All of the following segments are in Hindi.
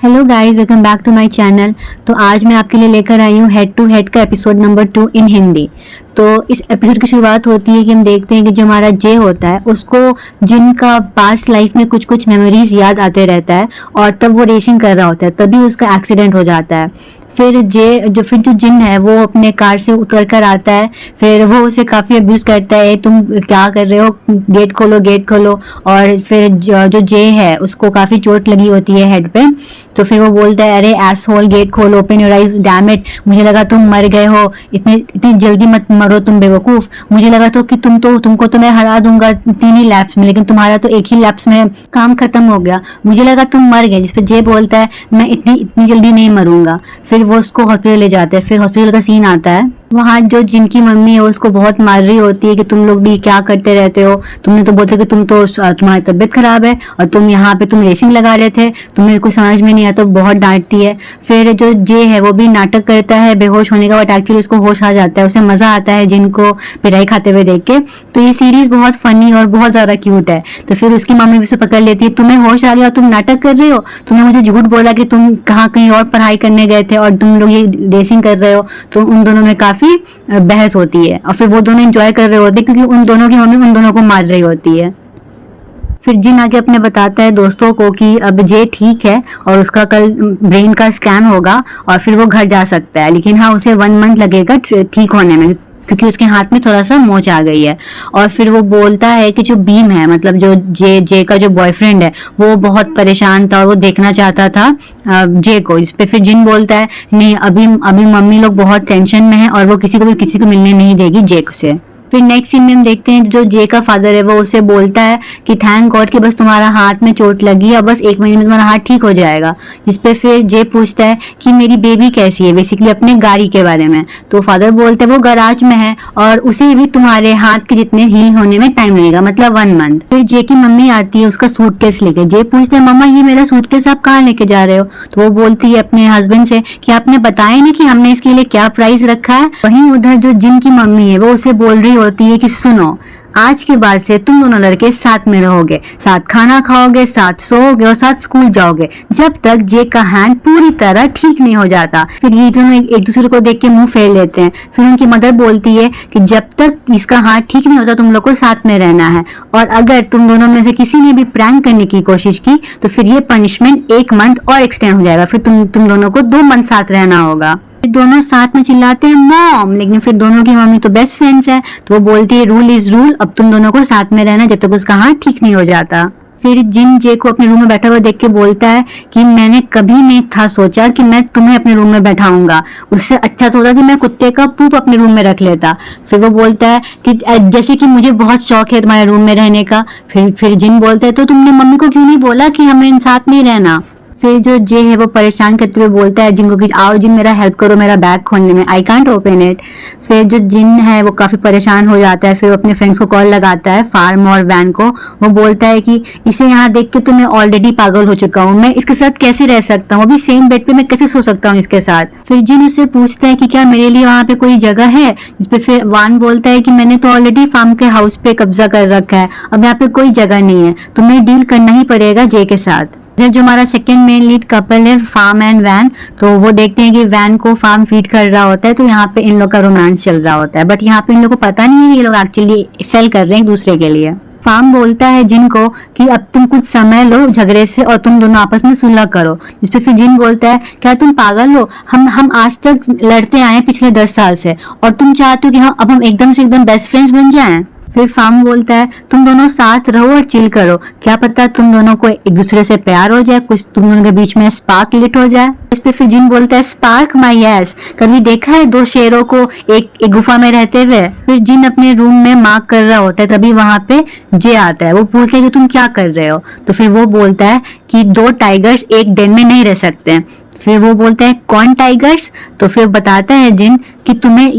Hello guys, welcome back to my channel. तो आज मैं आपके लिए लेकर आई हूँ हेड टू हेड का एपिसोड नंबर 2 इन हिंदी। तो इस एपिसोड की शुरुआत होती है कि हम देखते हैं कि जो हमारा जे होता है उसको जिनका पास्ट लाइफ में कुछ कुछ मेमोरीज याद आते रहता है और तब वो रेसिंग कर रहा होता है, तभी उसका एक्सीडेंट हो जाता है। फिर जो जिन है वो अपने कार से उतर कर आता है, फिर वो उसे काफी अब्यूज करता है, तुम क्या कर रहे हो, गेट खोलो गेट खोलो। और फिर जो जे है उसको काफी चोट लगी होती है हेड पे, तो फिर वो बोलता है, अरे एसहोल गेट खोलो, open your eyes, damn it, मुझे लगा तुम मर गए हो, इतनी इतनी जल्दी मत मरो तुम बेवकूफ, मुझे लगा तो कि तुमको तो मैं हरा दूंगा 3 ही लैप्स में, लेकिन तुम्हारा तो 1 ही लैप्स में काम खत्म हो गया, मुझे लगा तुम मर गए। जिसपे जे बोलता है, मैं इतनी जल्दी नहीं मरूंगा। फिर वो उसको हॉस्पिटल ले जाते हैं। फिर हॉस्पिटल का सीन आता है, वहाँ जो जिनकी मम्मी है उसको बहुत मार रही होती है कि तुम लोग भी क्या करते रहते हो, तुमने तो बोलते कि तुम्हारी तबीयत खराब है और तुम यहाँ पे तुम रेसिंग लगा रहे थे, तुम्हें कुछ समझ में नहीं आता, तो बहुत डांटती है। फिर जो जे है वो भी नाटक करता है बेहोश होने का, बट एक्चुअली उसको होश आ जाता है, उसे मजा आता है जिनको पिटाई खाते हुए देख के। तो ये सीरीज बहुत फनी और बहुत ज्यादा क्यूट है। तो फिर उसकी मम्मी भी उसे पकड़ लेती है, तुम्हें होश आ गया, तुम नाटक कर रहे हो, तुमने मुझे झूठ बोला कि तुम कहीं और पढ़ाई करने गए थे और तुम लोग ये रेसिंग कर रहे हो। तो उन दोनों में काफी बहस होती है और फिर वो दोनों एंजॉय कर रहे होते हैं क्योंकि उन दोनों की मम्मी उन दोनों को मार रही होती है। फिर जिन आके अपने बताता है दोस्तों को कि अब जे ठीक है और उसका कल ब्रेन का स्कैन होगा और फिर वो घर जा सकता है, लेकिन हाँ उसे 1 मंथ लगेगा ठीक होने में क्योंकि उसके हाथ में थोड़ा सा मोच आ गई है। और फिर वो बोलता है कि जो बीम है, मतलब जो जे का जो बॉयफ्रेंड है, वो बहुत परेशान था और वो देखना चाहता था जे को। इस पे फिर जिन बोलता है, नहीं अभी मम्मी लोग बहुत टेंशन में है और वो किसी को मिलने नहीं देगी जे से। फिर नेक्स्ट सीन में हम देखते हैं जो जे का फादर है वो उसे बोलता है कि थैंक गॉड कि बस तुम्हारा हाथ में चोट लगी है और बस 1 महीने में तुम्हारा हाथ ठीक हो जाएगा। जिसपे फिर जे पूछता है कि मेरी बेबी कैसी है, बेसिकली अपने गाड़ी के बारे में। तो फादर बोलते हैं वो गराज में है और उसे भी तुम्हारे हाथ के जितने हील होने में टाइम लगेगा, मतलब 1 मंथ। फिर जे की मम्मी आती है उसका सूटकेस लेके। जे पूछते हैं, मम्मा ये मेरा सूटकेस आप कहाँ लेके जा रहे हो? तो वो बोलती है अपने हस्बैंड से कि आपने बताया नहीं कि हमने इसके लिए क्या प्राइस रखा है। वहीं उधर जो जिन की मम्मी है वो उसे बोल रही होती है कि सुनो, आज के बाद से तुम दोनों लड़के साथ में रहोगे, साथ खाना खाओगे, साथ सोओगे और साथ स्कूल जाओगे जब तक जे का हैंड पूरी तरह ठीक नहीं हो जाता। फिर ये दोनों एक दूसरे को देख के मुंह फेर लेते हैं। फिर उनकी मदर बोलती है कि जब तक इसका हाथ ठीक नहीं होता तुम लोग को साथ में रहना है, और अगर तुम दोनों में से किसी ने भी प्रैंक करने की कोशिश की तो फिर ये पनिशमेंट 1 मंथ और एक्सटेंड हो जाएगा, फिर तुम दोनों को 2 मंथ साथ रहना होगा। दोनों साथ में चिल्लाते हैं मॉम, लेकिन फिर दोनों की मम्मी तो बेस्ट फ्रेंड्स है, तो वो बोलती है रूल इज रूल, अब तुम दोनों को साथ में रहना जब तक उसका हाथ ठीक नहीं हो जाता। फिर जिन जे को अपने रूम में बैठा हुआ देख के बोलता है कि मैंने कभी नहीं था सोचा कि मैं तुम्हें अपने रूम में बैठाऊंगा, उससे अच्छा तो होता कि मैं कुत्ते का पूप अपने रूम में रख लेता। फिर वो बोलता है कि जैसे कि मुझे बहुत शौक है तुम्हारे रूम में रहने का। फिर जिन बोलता है, तो तुमने मम्मी को क्यों नहीं बोला कि हमें साथ नहीं रहना? फिर जो जे है वो परेशान करते हुए बोलता है जिनको कि आओ जिन मेरा हेल्प करो मेरा बैग खोलने में, आई कांट ओपन इट। फिर जो जिन है वो काफी परेशान हो जाता है, फिर वो अपने फ्रेंड्स को कॉल लगाता है, फार्म और वैन को। वो बोलता है कि इसे यहाँ देख के तो मैं ऑलरेडी पागल हो चुका हूँ, मैं इसके साथ कैसे रह सकता हूँ, अभी सेम बेड पे मैं कैसे सो सकता हूँ इसके साथ। फिर जिन उससे पूछता है कि क्या मेरे लिए वहाँ पे कोई जगह है, जिसपे फिर वान बोलता है कि मैंने तो ऑलरेडी फार्म के हाउस पे कब्जा कर रखा है, अब यहाँ पे कोई जगह नहीं है, तुम्हें डील करना ही पड़ेगा जे के साथ। फिर जो हमारा सेकंड मेन लीड कपल है फार्म एंड वैन, तो वो देखते हैं कि वैन को फार्म फीड कर रहा होता है, तो यहाँ पे इन लोग का रोमांस चल रहा होता है, बट यहाँ पे इन लोग को पता नहीं है ये लोग एक्चुअली फेल कर रहे हैं एक दूसरे के लिए। फार्म बोलता है जिनको कि अब तुम कुछ समय लो झगड़े से और तुम दोनों आपस में सुलह करो। जिसपे फिर जिन बोलता है, क्या तुम पागल हो, हम आज तक लड़ते आए पिछले 10 साल से और तुम चाहते हो कि हम एकदम से एकदम बेस्ट फ्रेंड्स बन जाएं? फिर फार्म बोलता है, तुम दोनों साथ रहो और चिल करो, क्या पता तुम दोनों को एक दूसरे से प्यार हो जाए, कुछ तुम दोनों के बीच में स्पार्क लिट हो जाए। इस पे फिर जिन बोलता है, स्पार्क माय यस, कभी देखा है 2 शेरों को एक गुफा में रहते हुए? फिर जिन अपने रूम में मार्क कर रहा होता है, तभी वहां पे जे आता है। वो पूछता है कि तुम क्या कर रहे हो? तो फिर वो बोलता है कि 2 टाइगर्स एक डेन में नहीं रह सकते। फिर वो बोलता है, कौन टाइगर्स? तो फिर बताता है जिन कि तुम्हें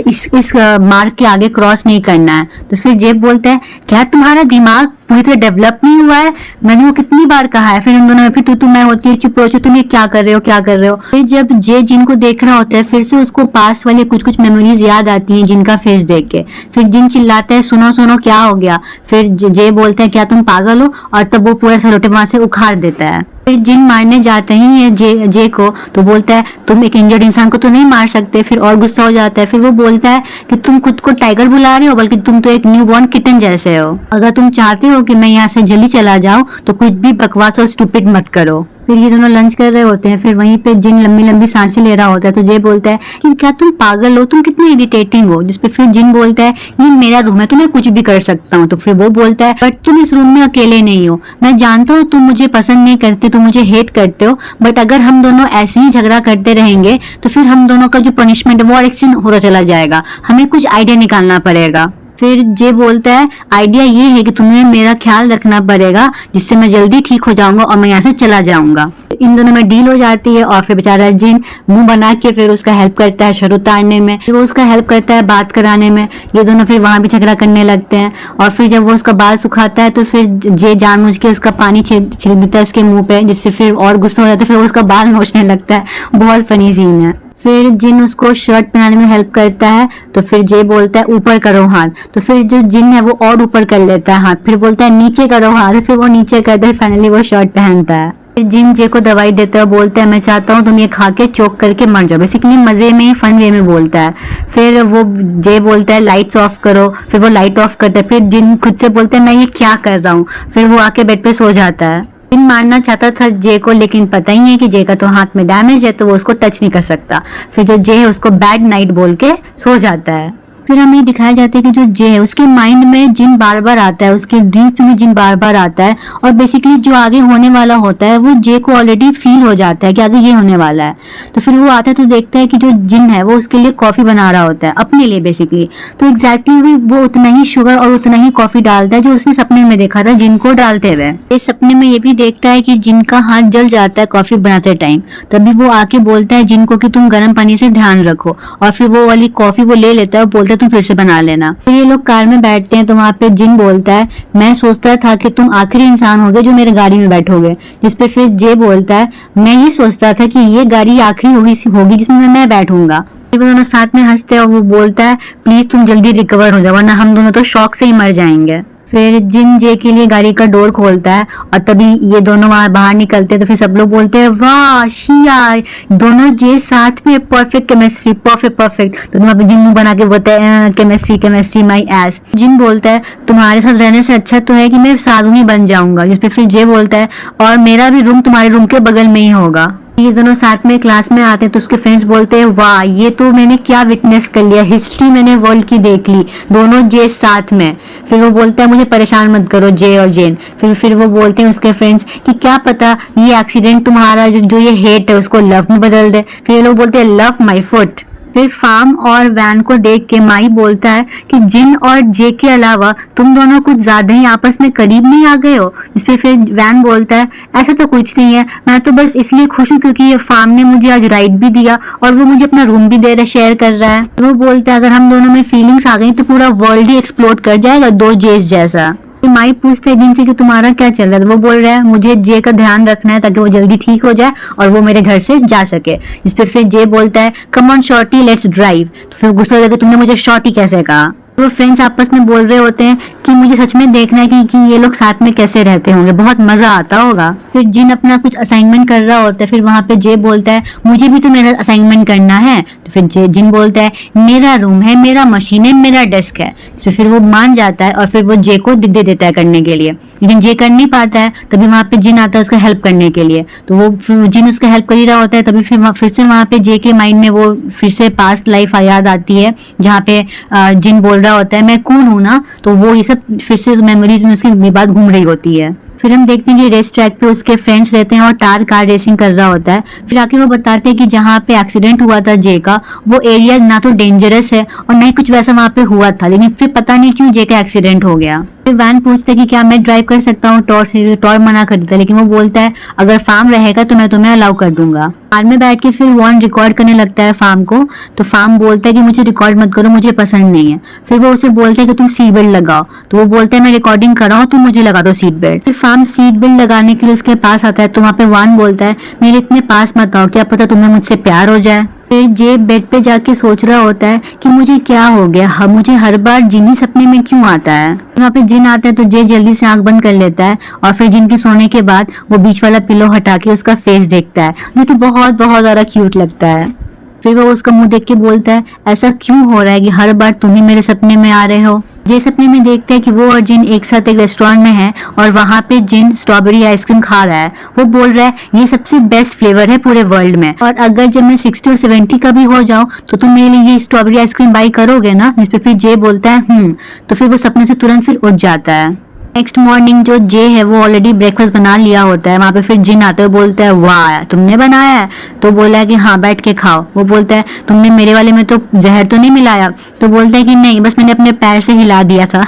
इस मार्ग के आगे क्रॉस नहीं करना है। तो फिर जेब बोलता है, क्या तुम्हारा दिमाग पूरी तरह डेवलप नहीं हुआ है? मैंने वो कितनी बार कहा है। फिर उन दोनों में फिर तू मैं होती है, चुप रहो, तुम ये क्या कर रहे हो। फिर जब जे जिन को देख रहा होता है, फिर से उसको पास वाले कुछ मेमोरीज याद आती हैं जिनका फेस देख के। फिर जिन चिल्लाता है, सुनो सुनो क्या हो गया? फिर जे बोलता है, क्या तुम पागल हो? और तब वो पूरा सलोटे वहां से उखाड़ देता है। फिर जिन मारने जाते ही है जे को, तो बोलता है तुम एक इंजर्ड इंसान को तो नहीं मार सकते। फिर और गुस्सा हो जाता है। फिर वो बोलता है कि तुम खुद को टाइगर बुला रहे हो, बल्कि तुम तो एक न्यू बॉर्न किटन जैसे हो। अगर तुम चाहते हो कि मैं यहाँ से जल्दी चला जाऊं तो कुछ भी बकवास और स्टूपिड मत करो। फिर ये दोनों लंच कर रहे होते हैं। फिर वहीं पे जिन लंबी लंबी सांसें ले रहा होता है, तो जे बोलता है कि क्या तुम पागल हो, तुम कितने इरिटेटिंग हो। जिसपे फिर जिन बोलता है ये मेरा रूम है, तो मैं कुछ भी कर सकता हूँ। तो फिर वो बोलता है बट तुम इस रूम में अकेले नहीं हो, मैं जानता हूँ तुम मुझे पसंद नहीं करते, तुम मुझे हेट करते हो, बट अगर हम दोनों ऐसे ही झगड़ा करते रहेंगे तो फिर हम दोनों का जो पनिशमेंट है वो और एक्सटेंड होता चला जाएगा, हमें कुछ आइडिया निकालना पड़ेगा। फिर जे बोलता है आइडिया ये है कि तुम्हें मेरा ख्याल रखना पड़ेगा, जिससे मैं जल्दी ठीक हो जाऊंगा और मैं यहाँ से चला जाऊंगा। इन दोनों में डील हो जाती है और फिर बेचारा जिन मुंह बना के फिर उसका हेल्प करता है शर उतारने में। फिर वो उसका हेल्प करता है बात कराने में। ये दोनों फिर वहां भी झगड़ा करने लगते हैं। और फिर जब वो उसका बाल सुखाता है तो फिर जे जानबूझ के उसका पानी छिड़क देता है उसके मुंह पे, जिससे फिर और गुस्सा हो जाता है। फिर वो उसका बाल नोचने लगता है। बहुत फनी सीन है। फिर जिन उसको शर्ट पहनाने में हेल्प करता है, तो फिर जे बोलता है ऊपर करो हाथ, तो फिर जो जिन है वो और ऊपर कर लेता है हाथ। फिर बोलता है नीचे करो हाथ, फिर वो नीचे करता है। फाइनली वो शर्ट पहनता है। फिर जिन जे को दवाई देता है, बोलता है मैं चाहता हूँ तुम ये खा के चोक करके मर जाओ। बेसिकली मजे में, फन वे में बोलता है। फिर वो जे बोलता है लाइट्स ऑफ करो, फिर वो लाइट ऑफ करता है। फिर जिन खुद से बोलता है मैं ये क्या कर रहा हूँ। फिर वो आके बेड पे सो जाता है। जिन मारना चाहता था जे को, लेकिन पता ही है कि जे का तो हाथ में डैमेज है, तो वो उसको टच नहीं कर सकता। फिर जो जे है उसको बैड नाइट बोल के सो जाता है। फिर हमें दिखाया जाता है कि जो जे है उसके माइंड में जिन बार बार आता है, उसके ड्रीम्स में जिन बार बार आता है, और बेसिकली जो आगे होने वाला होता है वो जे को ऑलरेडी फील हो जाता है कि आगे ये होने वाला है। तो फिर वो आता है तो देखता है कि जो जिन है वो उसके लिए कॉफी बना रहा होता है अपने लिए बेसिकली। तो एग्जैक्टली वो उतना ही शुगर और उतना ही कॉफी डालता है जो उसने सपने में देखा था जिनको डालते हुए। इस सपने में ये भी देखता है कि जिनका हाथ जल जाता है कॉफी बनाते टाइम। तभी वो आके बोलता है जिनको कि तुम गर्म पानी से ध्यान रखो, और फिर वो वाली कॉफी वो ले लेता है और बोलता है तुम फिर से बना लेना। फिर ये लोग कार में बैठते हैं तो वहां पे जिन बोलता है मैं सोचता था कि तुम आखिरी इंसान होगे जो मेरे गाड़ी में बैठोगे। जिसपे फिर जे बोलता है मैं ये सोचता था कि ये गाड़ी आखिरी होगी जिसमें मैं बैठूंगा। फिर वो दोनों साथ में हंसते हैं और वो बोलता है प्लीज तुम जल्दी रिकवर हो जाओ, वरना हम दोनों तो शॉक से ही मर जाएंगे। फिर जिन जे के लिए गाड़ी का डोर खोलता है और तभी ये दोनों वहां बाहर निकलते हैं। तो फिर सब लोग बोलते हैं वाह शिया, दोनों जे साथ में, परफेक्ट केमिस्ट्री, परफेक्ट। तो वहां पे जिन मुंह बना के बोलते हैं केमिस्ट्री माई एस। जिन बोलता है तुम्हारे साथ रहने से अच्छा तो है कि मैं साधु ही बन जाऊंगा। जिसपे फिर जे बोलता है और मेरा भी रूम तुम्हारे रूम के बगल में ही होगा। ये दोनों साथ में क्लास में आते हैं तो उसके फ्रेंड्स बोलते हैं वाह ये तो मैंने क्या विटनेस कर लिया, हिस्ट्री मैंने वर्ल्ड की देख ली, दोनों जे साथ में। फिर वो बोलता है मुझे परेशान मत करो जे और जेन। फिर वो बोलते हैं उसके फ्रेंड्स कि क्या पता ये एक्सीडेंट तुम्हारा जो ये हेट है उसको लव में बदल दे। फिर ये लोग बोलते हैं लव माई फुट। फिर फार्म और वैन को देख के माई बोलता है कि जिन और जे के अलावा तुम दोनों कुछ ज्यादा ही आपस में करीब नहीं आ गए हो। जिसपे फिर वैन बोलता है ऐसा तो कुछ नहीं है, मैं तो बस इसलिए खुश हूँ क्योंकि ये फार्म ने मुझे आज राइड भी दिया और वो मुझे अपना रूम भी दे रहा, शेयर कर रहा है। वो बोलता है अगर हम दोनों में फीलिंग्स आ गई तो पूरा वर्ल्ड ही एक्सप्लोड कर जाएगा, दो जेस जैसा। माई पूछते हैं जिनसे कि तुम्हारा क्या चल रहा है। वो बोल रहा है मुझे जे का ध्यान रखना है ताकि वो जल्दी ठीक हो जाए और वो मेरे घर से जा सके। जिस पे फिर जे बोलता है come on shorty let's drive. तो फिर गुस्सा हो जाकर तुमने मुझे शॉर्टी कैसे कहा। वो फ्रेंड्स आपस में बोल रहे होते हैं कि मुझे सच में देखना है कि ये लोग साथ में कैसे रहते होंगे, बहुत मजा आता होगा। फिर जिन अपना कुछ असाइनमेंट कर रहा होता है। फिर वहां पे जे बोलता है मुझे भी तो मेरा असाइनमेंट करना है। तो फिर जिन बोलता है मेरा रूम है, मेरा मशीन है, मेरा डेस्क है। तो फिर वो मान जाता है और फिर वो जे को दे देता है करने के लिए। लेकिन जे कर नहीं पाता है, तभी वहां पे जिन आता है उसका हेल्प करने के लिए। तो वो जिन उसका हेल्प कर ही रहा होता है, तभी फिर से वहां पे जे के माइंड में वो फिर से पास्ट लाइफ याद आती है जहाँ पे जिन बोल रहा होता है मैं कौन हूं ना। तो वो ये सब फिर से मेमोरीज में उसकी बात घूम रही होती है। फिर हम देखते हैं कि रेस ट्रैक पे उसके फ्रेंड्स रहते हैं और टार कार रेसिंग कर रहा होता है। फिर आके वो बताते हैं कि जहाँ पे एक्सीडेंट हुआ था जे का, वो एरिया ना तो डेंजरस है और ना ही कुछ वैसा वहां पे हुआ था, लेकिन फिर पता नहीं क्यों जे का एक्सीडेंट हो गया। फिर वैन पूछते हैं कि क्या मैं ड्राइव कर सकता हूँ टॉर से। टॉर मना कर देता है, लेकिन वो बोलता है अगर फार्म रहेगा तो मैं तुम्हें अलाउ कर दूंगा। कार में बैठ के फिर वॉन रिकॉर्ड करने लगता है फार्म को। तो फार्म बोलता है कि मुझे रिकॉर्ड मत करो, मुझे पसंद नहीं है। फिर वो उसे बोलता है कि तुम सीट बेल्ट लगाओ। तो वो बोलता है मैं रिकॉर्डिंग कर रहा हूँ, तुम मुझे लगा दो सीट बेल्ट। फिर फार्म सीट बेल्ट लगाने के लिए उसके पास आता है। तो वहाँ पे वान बोलता है मेरे इतने पास मत आओ, क्या पता तुम्हें मुझसे प्यार हो जाए। फिर जे बेड पे जाके सोच रहा होता है कि मुझे क्या हो गया, मुझे हर बार जिन ही सपने में क्यों आता है। वहाँ पे जिन आता है तो जे जल्दी से आंख बंद कर लेता है और फिर जिन के सोने के बाद वो बीच वाला पिलो हटा के उसका फेस देखता है, जो कि बहुत बहुत ज्यादा क्यूट लगता है। फिर वो उसका मुंह देख के बोलता है, ऐसा क्यों हो रहा है कि हर बार तुम ही मेरे सपने में आ रहे हो। ये सपने में देखते हैं कि वो और जिन एक साथ एक रेस्टोरेंट में है और वहाँ पे जिन स्ट्रॉबेरी आइसक्रीम खा रहा है। वो बोल रहा है ये सबसे बेस्ट फ्लेवर है पूरे वर्ल्ड में, और अगर जब मैं 60 और 70 का भी हो जाऊं तो तुम मेरे लिए ये स्ट्रॉबेरी आइसक्रीम बाई करोगे ना। जिस पे फिर जे बोलता है तो फिर वो सपने से तुरंत फिर उठ जाता है। नेक्स्ट मॉर्निंग जो जे है वो ऑलरेडी ब्रेकफास्ट बना लिया होता है। वहाँ पे फिर जिन आता है, बोलता है वाह तुमने बनाया है। तो बोला है कि हाँ बैठ के खाओ। वो बोलता है तुमने मेरे वाले में तो जहर तो नहीं मिलाया। तो बोलता है कि नहीं, बस मैंने अपने पैर से हिला दिया था।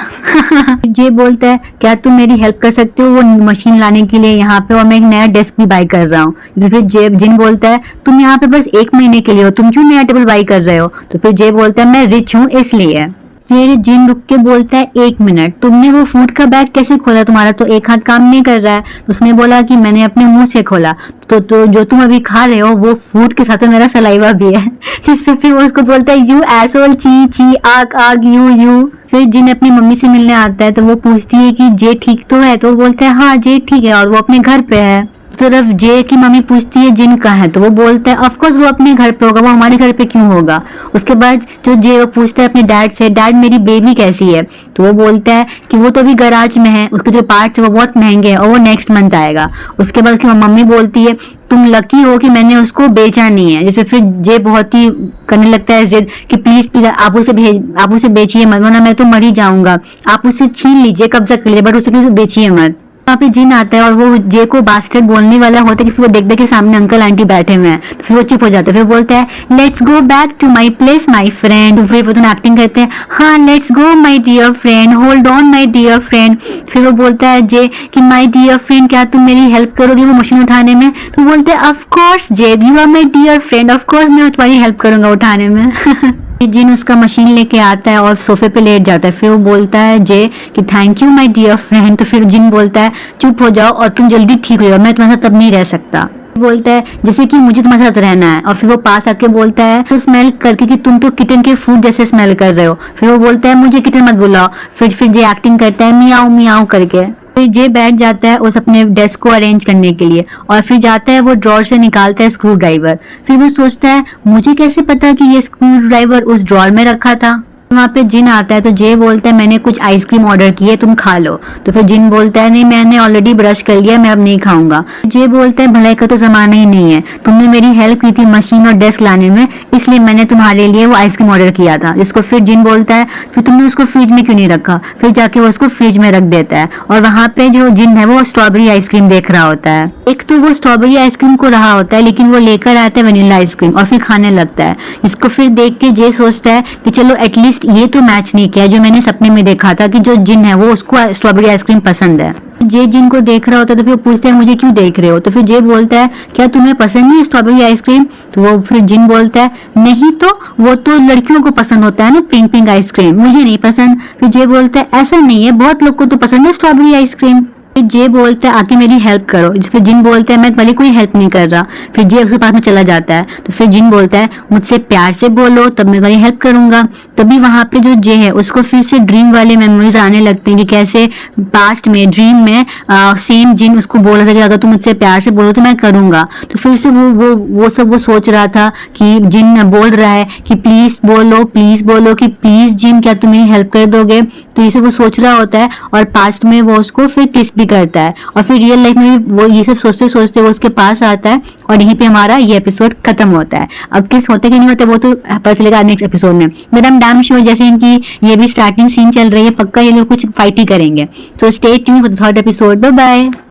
जे बोलता है क्या तुम मेरी हेल्प कर सकते हो वो मशीन लाने के लिए यहाँ पे, और मैं एक नया डेस्क भी बाई कर रहा हूँ। तो फिर जिन बोलता है तुम यहाँ पे बस 1 महीने के लिए हो, तुम क्यों नया टेबल बाई कर रहे हो। तो फिर जे बोलता है मैं रिच हूँ इसलिए। फिर जिन रुक के बोलता है 1 मिनट, तुमने वो फूड का बैग कैसे खोला, तुम्हारा तो एक हाथ काम नहीं कर रहा है। तो उसने बोला कि मैंने अपने मुंह से खोला। तो जो तुम अभी खा रहे हो वो फूड के साथ मेरा सलाइवा भी है। फिर वो उसको बोलता है यू एसोल, ची ची, आग आग, यू। फिर जिन अपनी मम्मी से मिलने आता है तो वो पूछती है कि जे ठीक तो है। तो वो बोलता है हाँ जे ठीक है और वो अपने घर पे है। तरफ जे की मम्मी पूछती है जिन कहाँ है। तो वो बोलता है ऑफ कोर्स वो अपने घर पे होगा, वो हमारे घर पे क्यों होगा। उसके बाद जो जे वो पूछता है अपने डैड से, डैड मेरी बेबी कैसी है। तो वो बोलता है कि वो तो अभी गराज में है, उसके जो पार्ट्स है वो बहुत महंगे हैं और वो नेक्स्ट मंथ आएगा। उसके बाद उसकी मम्मी बोलती है तुम लकी हो कि मैंने उसको बेचा नहीं है। जिसपे फिर जे बहुत ही करने लगता है जिद कि प्लीज आप उसे बेचिए मत, वरना मैं तो मर ही जाऊंगा। आप उसे छीन लीजिए, कब्जा कर लीजिए, बट उसे बेचिए मत। वहाँ पे जिन आता है और वो जे को बास्केट बोलने वाला होता है कि फिर वो देखता है कि सामने अंकल आंटी बैठे हुए हैं। तो फिर वो चुप हो जाता है। फिर बोलता है let's go back to my place my friend. फिर वो दोनों एक्टिंग करते हैं, हाँ let's go my dear friend, hold on my dear friend. फिर वो बोलता है जे कि माई डियर फ्रेंड क्या तुम मेरी हेल्प करोगे वो मशीन उठाने में। तो बोलते हैं of course J you are my dear friend, of course मैं तुम्हारी हेल्प करूंगा उठाने में। जिन उसका मशीन लेके आता है और सोफे पे लेट जाता है। फिर वो बोलता है जे कि thank you my dear friend. तो फिर जिन बोलता है चुप हो जाओ और तुम जल्दी ठीक हो जाओ, मैं तुम्हारे साथ तब नहीं रह सकता। बोलता है जैसे कि मुझे तुम्हारे साथ रहना है। और फिर वो पास आके बोलता है तो स्मेल करके कि तुम तो किटन के फूड जैसे स्मेल कर रहे हो। फिर वो बोलता है मुझे किटन मत बुलाओ। फिर जे एक्टिंग करता है मियाऊ मियाऊ करके। फिर जे बैठ जाता है उस अपने डेस्क को अरेंज करने के लिए और फिर जाता है वो ड्रॉर से निकालता है स्क्रू ड्राइवर। फिर वो सोचता है मुझे कैसे पता कि ये स्क्रू ड्राइवर उस ड्रॉर में रखा था। वहाँ पे जिन आता है तो जे बोलता है मैंने कुछ आइसक्रीम ऑर्डर की है, तुम खा लो। तो फिर जिन बोलता है नहीं मैंने ऑलरेडी ब्रश कर लिया, मैं अब नहीं खाऊंगा। जे बोलता है भलाई का तो जमाना ही नहीं है, तुमने मेरी हेल्प की थी मशीन और डेस्क लाने में, इसलिए मैंने तुम्हारे लिए वो आइसक्रीम ऑर्डर किया था। जिसको फिर जिन बोलता है फिर तुमने उसको फ्रिज में क्यों नहीं रखा। फिर जाके वो उसको फ्रिज में रख देता है और वहाँ पे जो जिन है वो स्ट्रॉबेरी आइसक्रीम देख रहा होता है। एक तो वो स्ट्रॉबेरी आइसक्रीम को रहा होता है लेकिन वो लेकर आता है वनीला आइसक्रीम और फिर खाने लगता है। इसको फिर देख के जे सोचता है कि चलो एटलीस्ट ये तो मैच नहीं किया जो मैंने सपने में देखा था कि जो जिन है वो उसको स्ट्रॉबेरी आइसक्रीम पसंद है। जे जिन को देख रहा होता है तो फिर वो पूछते हैं मुझे क्यों देख रहे हो। तो फिर जे बोलता है क्या तुम्हें पसंद नहीं स्ट्रॉबेरी आइसक्रीम। तो वो फिर जिन बोलता है नहीं तो वो तो लड़कियों को पसंद होता है ना पिंक पिंक आइसक्रीम, मुझे नहीं पसंद। फिर जे बोलता है ऐसा नहीं है, बहुत लोग को तो पसंद है स्ट्रॉबेरी आइसक्रीम। फिर जे बोलता है आके मेरी हेल्प करो। फिर जिन बोलता है मैं तुम्हारी कोई हेल्प नहीं कर रहा। फिर जे उसके पास में चला जाता है तो फिर जिन बोलता है मुझसे प्यार से बोलो तब मैं तुम्हारी हेल्प करूंगा। तभी वहां पे जो जे है उसको फिर से ड्रीम वाले मेमोरीज आने लगते हैं कि कैसे पास्ट में ड्रीम में सेम जिन उसको बोल रहा था कि अगर तुम मुझसे प्यार से बोलो तो मैं करूंगा। तो फिर से वो सब वो सोच रहा था कि जिन बोल रहा है कि प्लीज बोलो कि प्लीज जिन क्या तुम मेरी हेल्प कर दोगे। तो ये सब वो सोच रहा होता है और पास्ट में वो उसको फिर किस भी करता है और फिर रियल लाइफ में वो ये सब सोचते सोचते वो उसके पास आता है और यहीं पे हमारा ये एपिसोड खत्म होता है। अब किस होता है कि नहीं होता वो तो पता चलेगा नेक्स्ट एपिसोड में। बट हम डैम श्योर जैसे इनकी ये भी स्टार्टिंग सीन चल रही है पक्का ये लोग कुछ फाइट ही करेंगे। तो stay tuned for the third episode. Bye bye.